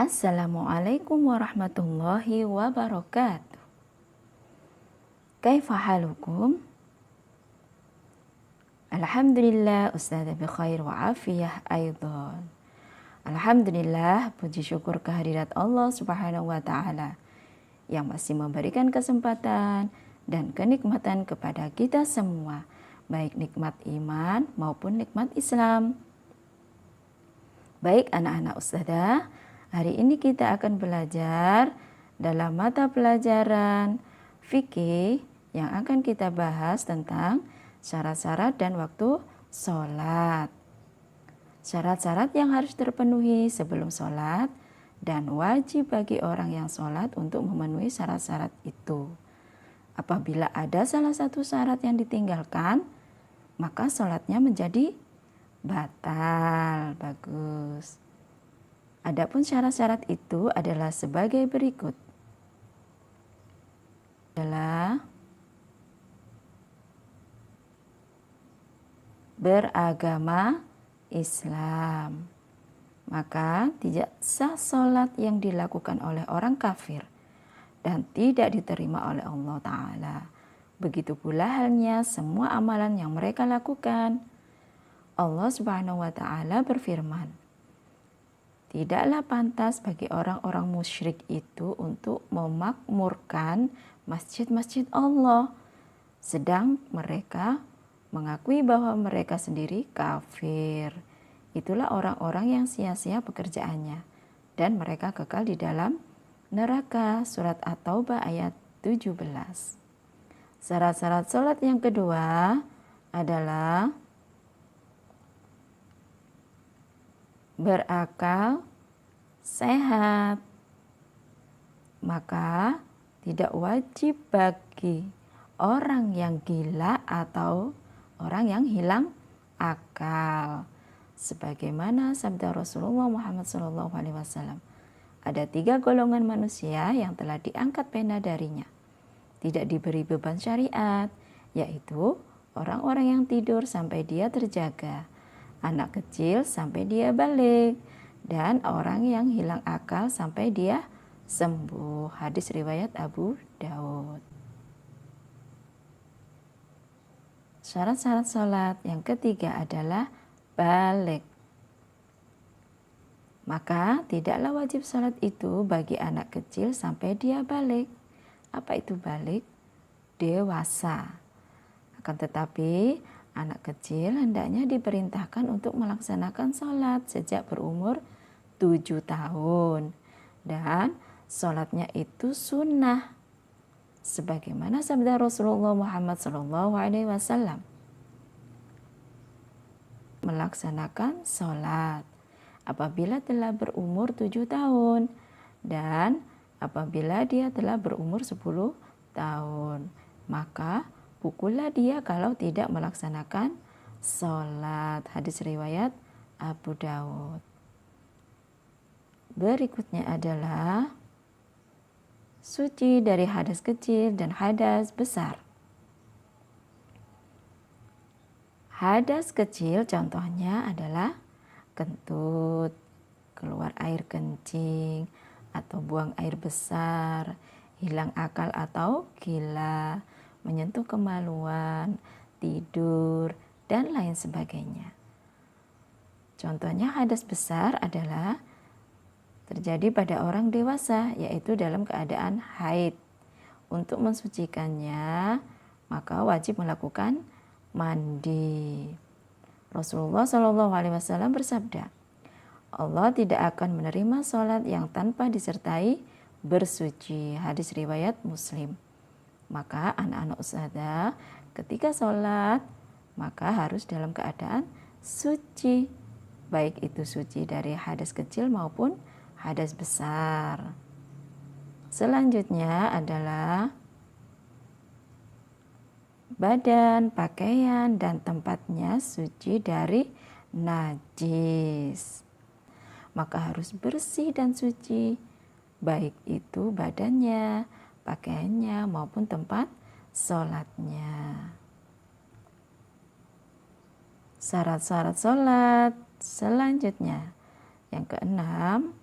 Assalamualaikum warahmatullahi wabarakatuh. Kaifa halukum? Alhamdulillah ustadzah bi khair wa afiyah aidan. Alhamdulillah, puji syukur kehadirat Allah Subhanahu wa taala yang masih memberikan kesempatan dan kenikmatan kepada kita semua, baik nikmat iman maupun nikmat Islam. Baik anak-anak ustadzah, hari ini kita akan belajar dalam mata pelajaran fikih yang akan kita bahas tentang syarat-syarat dan waktu sholat. Syarat-syarat yang harus terpenuhi sebelum sholat dan wajib bagi orang yang sholat untuk memenuhi syarat-syarat itu. Apabila ada salah satu syarat yang ditinggalkan, maka sholatnya menjadi batal. Bagus. Adapun syarat-syarat itu adalah sebagai berikut. Adalah beragama Islam. Maka tidak sah sholat yang dilakukan oleh orang kafir dan tidak diterima oleh Allah Ta'ala. Begitu pula halnya semua amalan yang mereka lakukan. Allah Subhanahu wa Ta'ala berfirman, tidaklah pantas bagi orang-orang musyrik itu untuk memakmurkan masjid-masjid Allah, sedang mereka mengakui bahwa mereka sendiri kafir. Itulah orang-orang yang sia-sia pekerjaannya dan mereka kekal di dalam neraka. Surat At-Taubah ayat 17. Syarat-syarat sholat yang kedua adalah berakal sehat. Maka tidak wajib bagi orang yang gila atau orang yang hilang akal. Sebagaimana sabda Rasulullah Muhammad SAW, ada 3 golongan manusia yang telah diangkat pena darinya, tidak diberi beban syariat, yaitu orang-orang yang tidur sampai dia terjaga, anak kecil sampai dia balik, dan orang yang hilang akal sampai dia sembuh. Hadis riwayat Abu Daud. Syarat-syarat sholat yang ketiga adalah balik. Maka tidaklah wajib sholat itu bagi anak kecil sampai dia balik. Apa itu balik? Dewasa. Akan tetapi anak kecil hendaknya diperintahkan untuk melaksanakan sholat sejak berumur 7 tahun. Dan sholatnya itu sunnah. Sebagaimana sabda Rasulullah Muhammad SAW, melaksanakan sholat apabila telah berumur 7 tahun dan apabila dia telah berumur 10 tahun. Maka pukullah dia kalau tidak melaksanakan sholat. Hadis riwayat Abu Daud. Berikutnya adalah suci dari hadas kecil dan hadas besar. Hadas kecil contohnya adalah kentut, keluar air kencing, atau buang air besar, hilang akal atau gila, menyentuh kemaluan, tidur, dan lain sebagainya. Contohnya hadas besar adalah terjadi pada orang dewasa, yaitu dalam keadaan haid. Untuk mensucikannya, maka wajib melakukan mandi. Rasulullah SAW bersabda, Allah tidak akan menerima sholat yang tanpa disertai bersuci. Hadis riwayat Muslim. Maka anak-anak ustadzah ketika sholat maka harus dalam keadaan suci, baik itu suci dari hadas kecil maupun hadas besar. Selanjutnya adalah badan, pakaian, dan tempatnya suci dari najis. Maka harus bersih dan suci, baik itu badannya, pakaiannya, maupun tempat sholatnya. Syarat-syarat sholat selanjutnya yang keenam,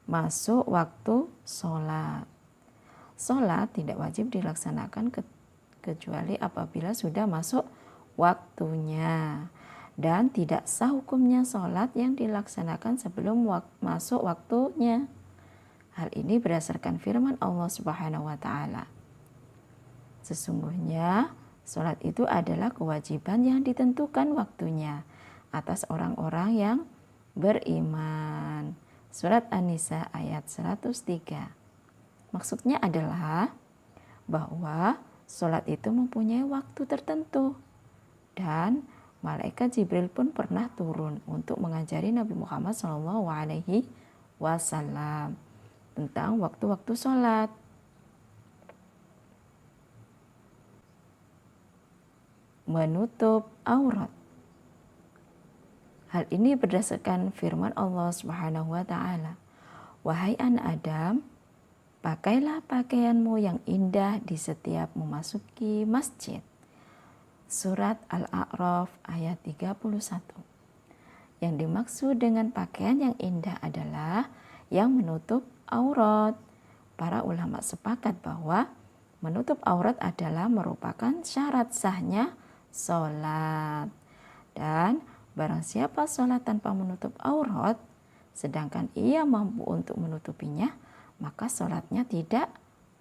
masuk waktu sholat. Sholat tidak wajib dilaksanakan kecuali apabila sudah masuk waktunya. Dan tidak sah hukumnya sholat yang dilaksanakan sebelum masuk waktunya. Hal ini berdasarkan firman Allah Subhanahu wa Ta'ala. Sesungguhnya sholat itu adalah kewajiban yang ditentukan waktunya atas orang-orang yang beriman. Surat An-Nisa ayat 103. Maksudnya adalah bahwa sholat itu mempunyai waktu tertentu. Dan malaikat Jibril pun pernah turun untuk mengajari Nabi Muhammad SAW tentang waktu-waktu sholat. Menutup aurat. Hal ini berdasarkan firman Allah Subhanahu wa Ta'ala. Wahai anak Adam, pakailah pakaianmu yang indah di setiap memasuki masjid. Surat Al-A'raf ayat 31. Yang dimaksud dengan pakaian yang indah adalah yang menutup aurat. Para ulama sepakat bahwa menutup aurat adalah merupakan syarat sahnya sholat. Dan barang siapa sholat tanpa menutup aurat, sedangkan ia mampu untuk menutupinya, maka sholatnya tidak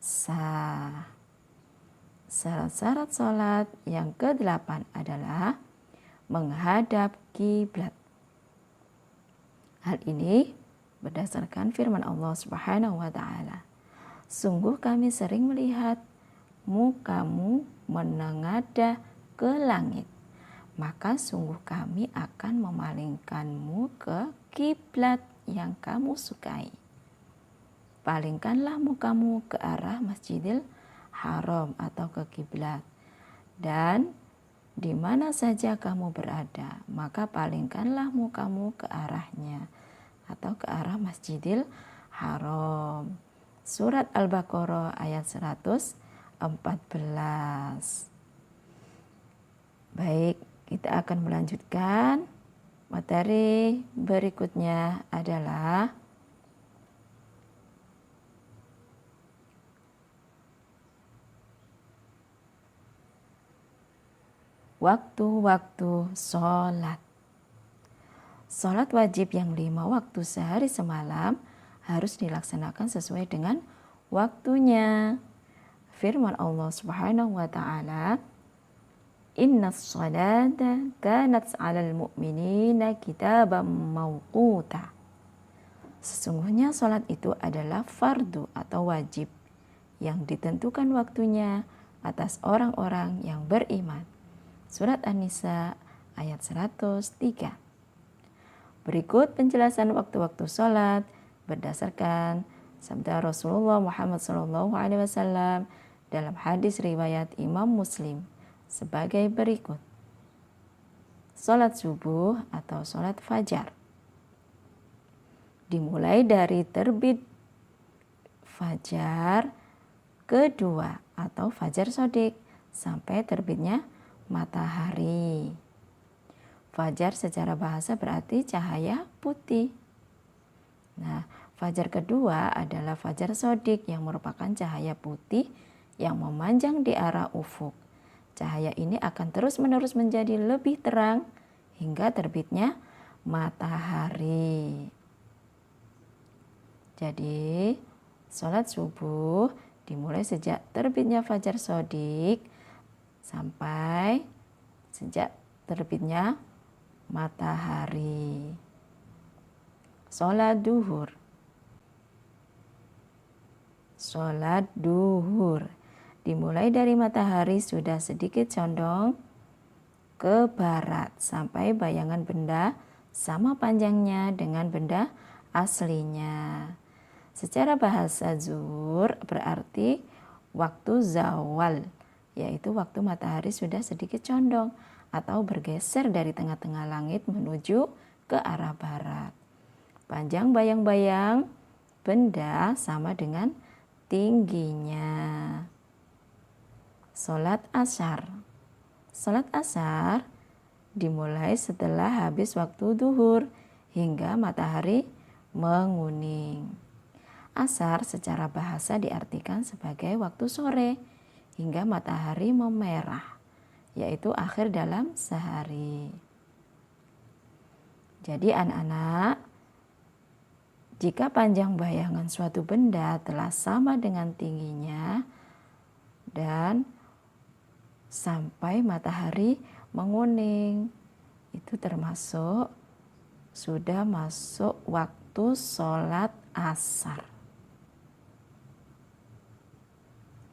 sah. Syarat-syarat sholat yang ke-8 adalah menghadap kiblat. Hal ini berdasarkan firman Allah Subhanahu wa Ta'ala. Sungguh kami sering melihat mukamu menengadah ke langit, maka sungguh kami akan memalingkanmu ke kiblat yang kamu sukai. Palingkanlah mukamu ke arah Masjidil Haram atau ke kiblat, dan di mana saja kamu berada, maka palingkanlah mukamu ke arahnya atau ke arah Masjidil Haram. Surat Al-Baqarah ayat 114. Baik, kita akan melanjutkan. Materi berikutnya adalah waktu-waktu sholat. Sholat wajib yang 5 waktu sehari semalam harus dilaksanakan sesuai dengan waktunya. Firman Allah Subhanahu wa Ta'ala, Innas sholata kanat 'alal mu'minina kitaban mawquta. Sesungguhnya sholat itu adalah fardu atau wajib yang ditentukan waktunya atas orang-orang yang beriman. Surat An-Nisa ayat 103. Berikut penjelasan waktu-waktu sholat berdasarkan sabda Rasulullah Muhammad SAW dalam hadis riwayat Imam Muslim sebagai berikut. Sholat subuh atau sholat fajar dimulai dari terbit fajar kedua atau fajar shodiq sampai terbitnya matahari. Fajar secara bahasa berarti cahaya putih. Nah, fajar kedua adalah fajar shodiq yang merupakan cahaya putih yang memanjang di arah ufuk. Cahaya ini akan terus-menerus menjadi lebih terang hingga terbitnya matahari. Jadi, sholat subuh dimulai sejak terbitnya fajar shodiq sampai sejak terbitnya matahari. Sholat duhur. Sholat duhur dimulai dari matahari sudah sedikit condong ke barat sampai bayangan benda sama panjangnya dengan benda aslinya. Secara bahasa zuhur berarti waktu zawal, yaitu waktu matahari sudah sedikit condong atau bergeser dari tengah-tengah langit menuju ke arah barat. Panjang bayang-bayang benda sama dengan tingginya. Sholat asar. Sholat asar dimulai setelah habis waktu duhur hingga matahari menguning. Asar secara bahasa diartikan sebagai waktu sore hingga matahari memerah, yaitu akhir dalam sehari. Jadi anak-anak, jika panjang bayangan suatu benda telah sama dengan tingginya dan sampai matahari menguning, itu termasuk sudah masuk waktu sholat asar.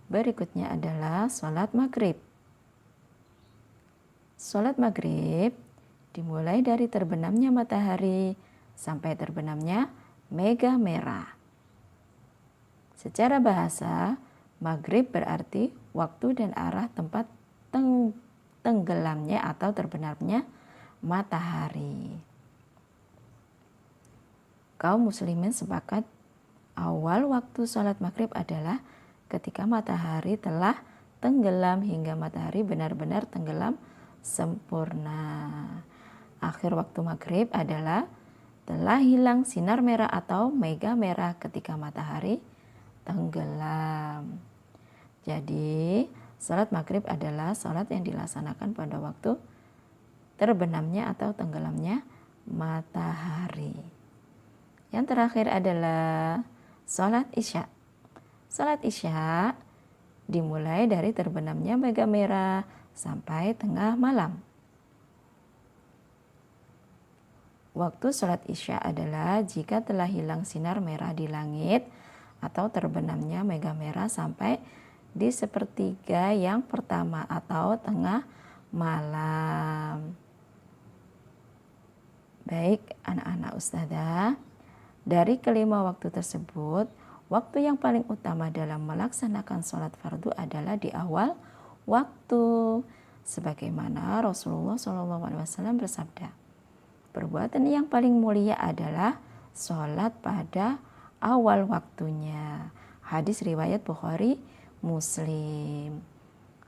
Berikutnya adalah sholat maghrib. Sholat maghrib dimulai dari terbenamnya matahari sampai terbenamnya mega merah. Secara bahasa, maghrib berarti waktu dan arah tempat tenggelamnya atau terbenamnya matahari. Kaum muslimin sepakat awal waktu sholat maghrib adalah ketika matahari telah tenggelam hingga matahari benar-benar tenggelam sempurna. Akhir waktu maghrib adalah telah hilang sinar merah atau mega merah ketika matahari tenggelam. Jadi, sholat maghrib adalah sholat yang dilaksanakan pada waktu terbenamnya atau tenggelamnya matahari. Yang terakhir adalah sholat isya. Sholat isya dimulai dari terbenamnya mega merah sampai tengah malam. Waktu sholat isya adalah jika telah hilang sinar merah di langit atau terbenamnya mega merah sampai di sepertiga yang pertama atau tengah malam. Baik anak-anak ustazah, dari kelima waktu tersebut, waktu yang paling utama dalam melaksanakan sholat fardu adalah di awal waktu. Sebagaimana Rasulullah SAW bersabda, perbuatan yang paling mulia adalah sholat pada awal waktunya. Hadis riwayat Bukhari Muslim.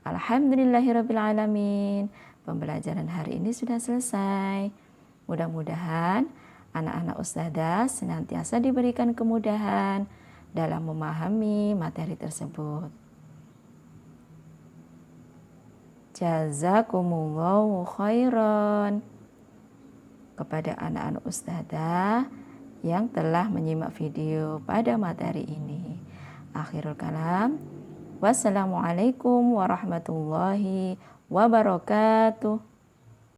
Alhamdulillahirrabbilalamin. Pembelajaran hari ini sudah selesai. Mudah-mudahan anak-anak ustazah senantiasa diberikan kemudahan dalam memahami materi tersebut. Jazakumullahu khairan kepada anak-anak ustazah yang telah menyimak video pada materi ini. Akhirul kalam, wassalamualaikum warahmatullahi wabarakatuh.